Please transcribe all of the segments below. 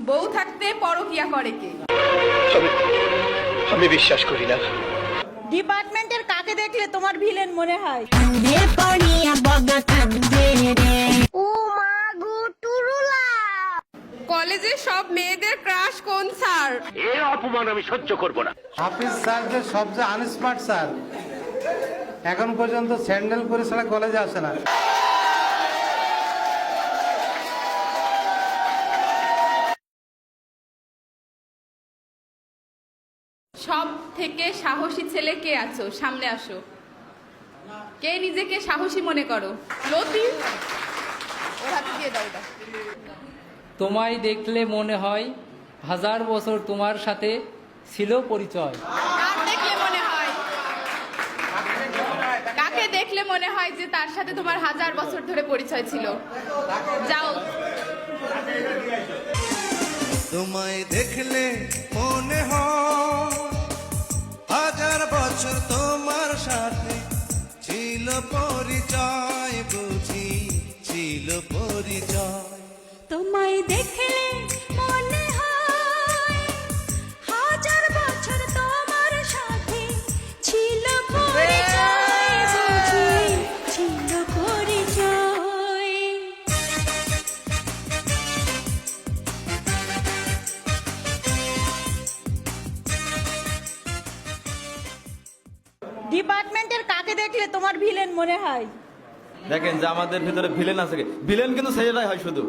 বউ থাকতে পরকিয়া করে কে? আমি বিশ্বাস করি না। ডিপার্টমেন্টের কাকে দেখলে তোমার ভিলেন মনে হয়? কলেজে সব মেয়েদের ক্রাশ কোন স্যার? এর অপমান আমি সহ্য করব না। হাফিজ স্যার যে সবচেয়ে আনস্মার্ট স্যার, এখন পর্যন্ত স্যান্ডেল পরে ছাড়া কলেজে আসে না। সব থেকে সাহসী ছেলে কে আছো? সামনে আসো। কে নিজেকে সাহসী মনে করো? লতিফ, ওর হাতে দিয়ে দাও এটা। তোমায় দেখলে মনে হয় 1000 বছর তোমার সাথে ছিল পরিচয়। কার দেখলে মনে হয়? কাকে দেখলে মনে হয় যে তার সাথে তোমার 1000 বছর ধরে পরিচয় ছিল? যাও। তোমায় দেখলে মনে হয় 1000 বছর তোমার সাথে ছিল পরিচয়, বুঝি ছিল পরিচয়। তোমায় দেখলে মনে হয় 1000 বছর তোমার সাথে ছিল পরিচয়, বুঝি ছিল পরিচয়। ডিপার্টমেন্টের কাকে দেখলে তোমার ভিলেন মনে হয়? দেখেন যে আমাদের ভিতরে ভিলেন আছে, ভিলেন কিন্তু ছেলেরাই হয় শুধু।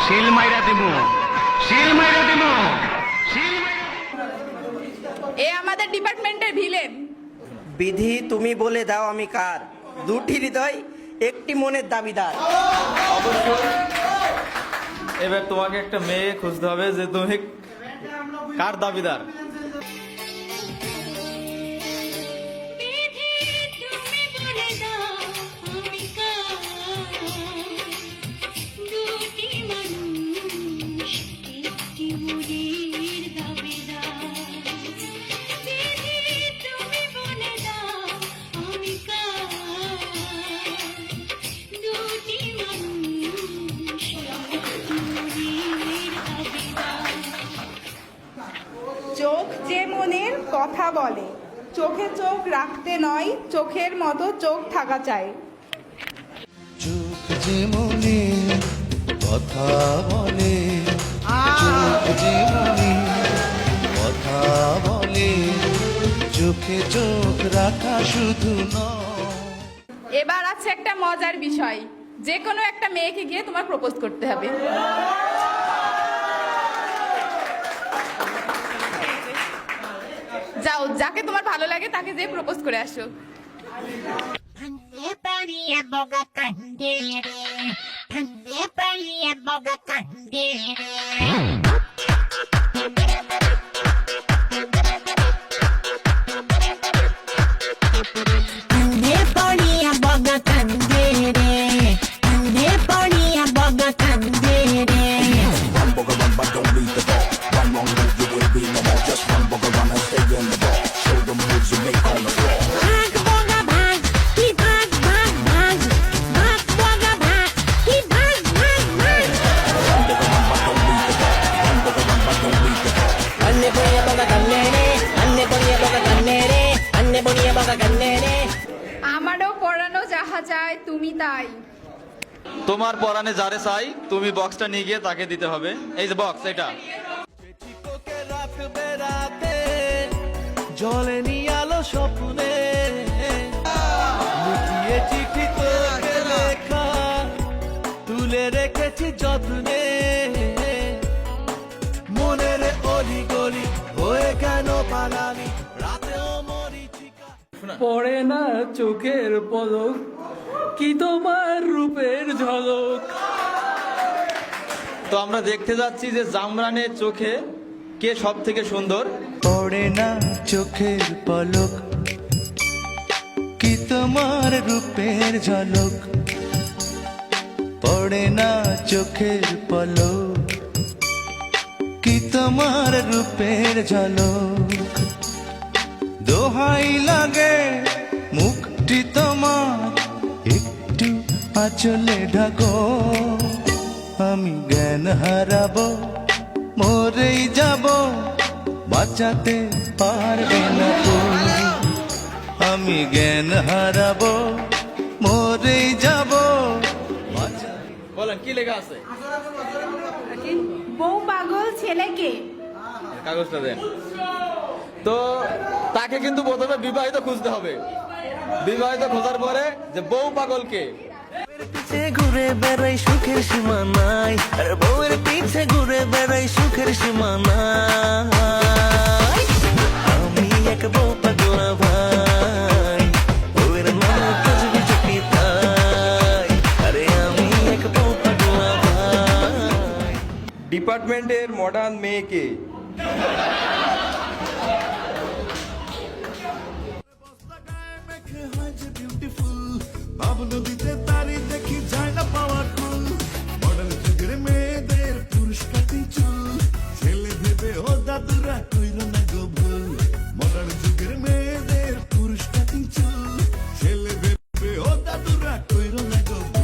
শিল মাইরা দিমু, শিল মাইরা দিমু, শিল মাইরা। এ আমাদের ডিপার্টমেন্টের ভিলেন। বিধি তুমি বলে দাও আমি কার, দুটি হৃদয় একটি মনের দাবিদার। এবার তোমাকে একটা মেয়ে খুঁজতে হবে যে তুমি কার দাবিদার। চোখ যে মনের কথা বলে, চোখে চোখ রাখতে নয়, চোখের মতো চোখ থাকা চাই। চোখ যে মনে কথা বলে, চোখ যে মনে কথা বলে, চোখে চোখ রাখা শুধু নয়। এবার আছে একটা মজার বিষয়, যে কোনো একটা মেয়েকে গিয়ে তোমার প্রপোজ করতে হবে। যাও, যাকে তোমার ভালো লাগে তাকে যেয়ে প্রপোজ করে আসো। আমারও পড়ানো যাহা চায় তুমি তাই। তোমার পরানে যারে চাই, তুমি বক্সটা নিয়ে গিয়ে তাকে দিতে হবে। এই যে বক্স, এটা তোকে রাখবে রাতে, জ্বলেনি আলো স্বপ্নে, লুকিয়ে চিঠি তোকে লেখা, তুলে রেখেছি যত্নে, মনের অলি গলি হয়ে কেন পালানি রাতেও মরিচিকা। পড়ে না চোখের পলক, কি তোমার রূপের ঝলক। তো আমরা দেখতে যাচ্ছি যে জামরানের চোখে কে সব থেকে সুন্দর। পড়ে না চোখের পলক, কি তোমার রূপের ঝলক, পড়ে না চোখের পলক, কি তোমার রূপের ঝলক দোহাই লাগে মুখটি তোমার একটু আঁচলে ঢাকো আমি জ্ঞান হারাবো মরেই যাব বাঁচাতে পারবে না তুমি আমি জ্ঞান হারাবো মরেই যাব বলেন কি লেখা আছে বউ পাগল ছেলেকে কাগজটা দেন তো তাকে কিন্তু প্রথমে বিবাহিত খুঁজতে হবে বিবাহিত খোঁজার পরে যে বউ পাগলকে পিছে ঘুরে বেড়াই সুখের সীমা নাই আর বউয়ের পিছে ঘুরে বেড়াই সুখের সীমা নাই আমি এক বউ পাগলা ভাই বউয়ের নাম খুঁজবি চুপি তাই আরে আমি এক বউ পাগলা ভাই ডিপার্টমেন্টের মডার্ন মেয়েকে নদীতে তারি দেখি যায় না পাওয়ার কুল মডার্ন যুগের মেয়েদের পুরুষ কাটি চুল ছেলে ভেবে ও দাদুরা কইল না গো ভুল মডার্ন যুগের মেয়েদের পুরুষ কাটি চুল ছেলে ভেবে ও দাদুরা কইল না গো ভুল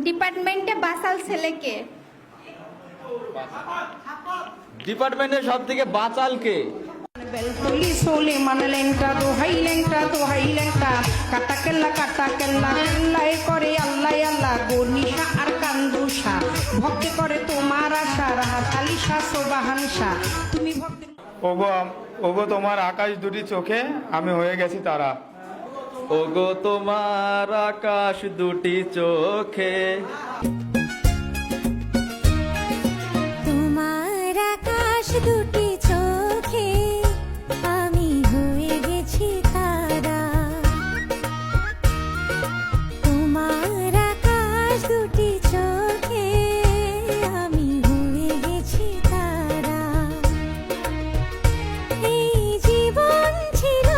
ডিপার্টমেন্টে বাসাল ছেলেকে ডিপার্টমেন্টের সব থেকে বাচালকে বেলতলি সোলে মানে লেংটা দোহাই লেংটা কাটা কেল্লা কেল্লাই করে আল্লাহ আল্লাহ গনিশা আর কান্দুষা ভক্তি করে তোমার আশা রাহাত আলিশা সোবাহানশা তুমি ভক্তি ওগো তোমার আকাশ দুটি চোখে আমি হয়ে গেছি তারা ওগো তোমার আকাশ দুটি চোখে তোমার আকাশ দুটি চোখে আমি হয়ে গেছি তারা তোমার আকাশ দুটি চোখে আমি হয়ে গেছি তারা এই জীবন ছিল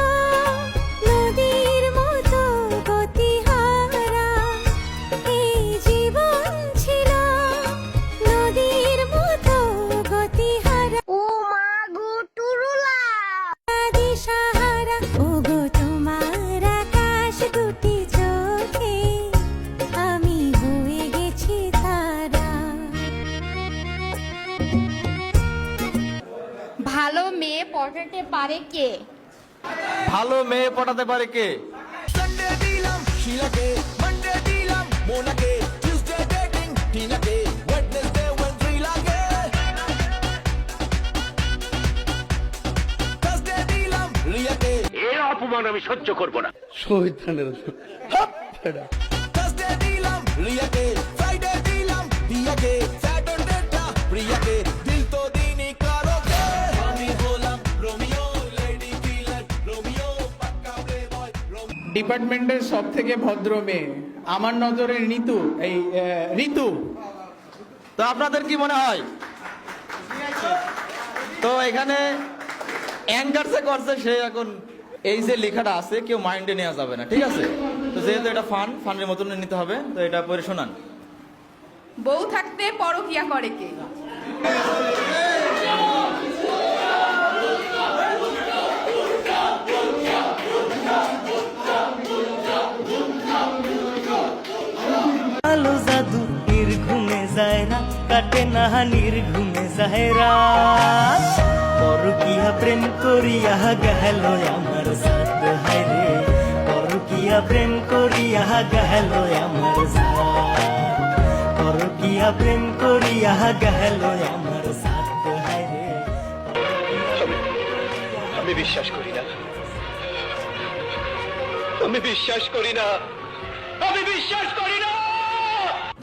নদীর মতো গতিহারা এই জীবন ছিল নদীর মতো গতিহারা ও মা গো টুরুলা দিশাহারা ও গো তোমার আকাশ দুটি চোখে আমি হয়ে গেছি তারা ভালো মেয়ে পটাতে পারে কে ভালো মেয়ে পটাতে পারে কে সানডে দিলাম শিলাকে মানডে দিলাম মোনাকে টিউসডে ডেটিং টিনাকে ওয়েডনেসডে ওয়েনড্রি লাগে থার্সডে দিলাম রিয়াকে এর অপমান আমি সহ্য করব না থার্সডে দিলাম রিয়াকে ফ্রাইডে দিলাম দিয়াকে স্যাটারডেটা প্রিয়াকে দিল তো দিনই কারোকে আমি হলাম রোমিও লেডি কিলার রোমিও পাক্কা প্লে বয় ডিপার্টমেন্টের সব থেকে ভদ্র মেয়ে আমার নজরে ঋতু তো আপনাদের কি মনে হয় তো এখানে অ্যাঙ্কারসে করছে সে এখন এই যে লেখাটা আছে কেউ মাইন্ডে নেওয়া যাবে না ঠিক আছে তো যেহেতু এটা ফানের মতন নিতে হবে তো এটা পড়ে শোনান বউ থাকতে পরকিয়া করে কে আলো জাদু নির্ঘুমে যায় না কাটে না নির্ঘুমে যায় রাত পরকিয়া প্রেম করিয়া গেল আমার সাথ হায় রে পরকিয়া প্রেম করিয়া গেল আমার সাথ পরকিয়া প্রেম করিয়া গেল আমার সাথ হায় রে আমি বিশ্বাস করি না আমি বিশ্বাস করি না আমি বিশ্বাস করি না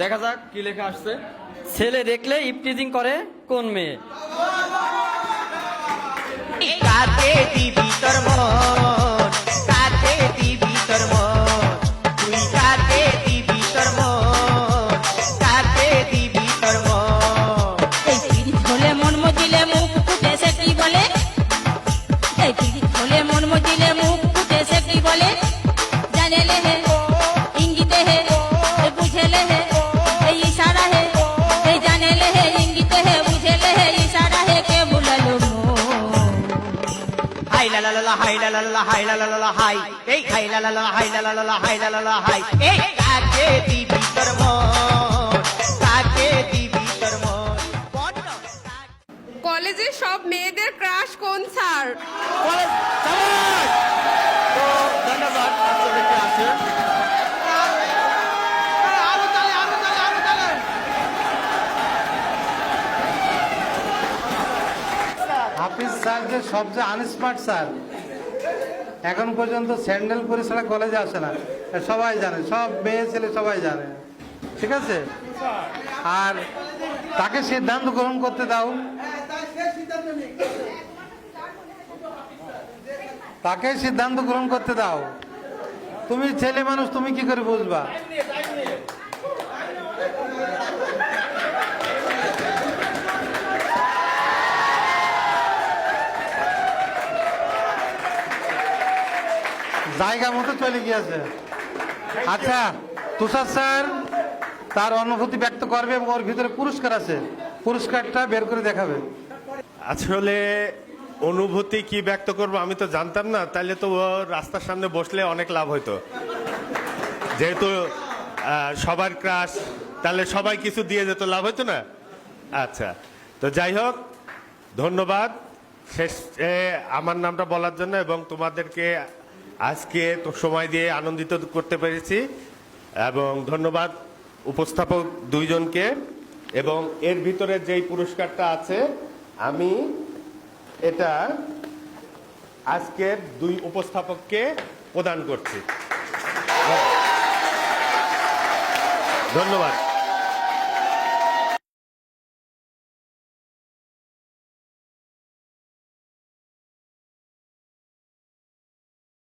দেখা যাক কি লেখা আসছে ছেলে দেখলে ইপটিজিং করে কোন মেয়ে কাতে দিবি তোর মন কাতে দিবি তোর মন তুই কাতে দিবি তোর মন লা হাই লা লা লা হাই লা লা লা হাই এই হাই লা লা লা হাই লা লা লা হাই লা লা লা হাই এই কাকে দিবি তোর মন কাকে দিবি তোর মন কলেজে সব মেয়েদের ক্রাশ কোন স্যার? তো দেখা যাক আজকে কে আছে। হাফিজ স্যার যে সবচেয়ে আনস্মার্ট স্যার, এখন পর্যন্ত স্যান্ডেল পরে ছাড়া কলেজে আসে না, সবাই জানে, সব মেয়ে ছেলে সবাই জানে, ঠিক আছে? আর তাকে সিদ্ধান্ত গ্রহণ করতে দাও, তাকে সিদ্ধান্ত গ্রহণ করতে দাও। তুমি ছেলে মানুষ, তুমি কি করে বুঝবা? জায়গা মতো চলে গিয়েছে। আচ্ছা, তুষার স্যার তার অনুভূতি ব্যক্ত করবে এবং ওর ভিতরে পুরস্কার আছে, পুরস্কারটা বের করে দেখাবে। আসলে অনুভূতি কি ব্যক্ত করবো আমি তো জানতাম না, তাহলে তো ও রাস্তার সামনে বসলে অনেক লাভ হইতো, যেহেতু সবার ক্রাশ, তাহলে সবাই কিছু দিয়ে যেত, লাভ হইতো না। আচ্ছা, তো যাই হোক, ধন্যবাদ শেষে আমার নামটা বলার জন্য এবং তোমাদেরকে আজকে তো সময় দিয়ে আনন্দিত করতে পেরেছি, এবং ধন্যবাদ উপস্থাপক দুইজনকে। এবং এর ভিতরে যেই পুরস্কারটা আছে আমি এটা আজকের দুই উপস্থাপককে প্রদান করছি। ধন্যবাদ।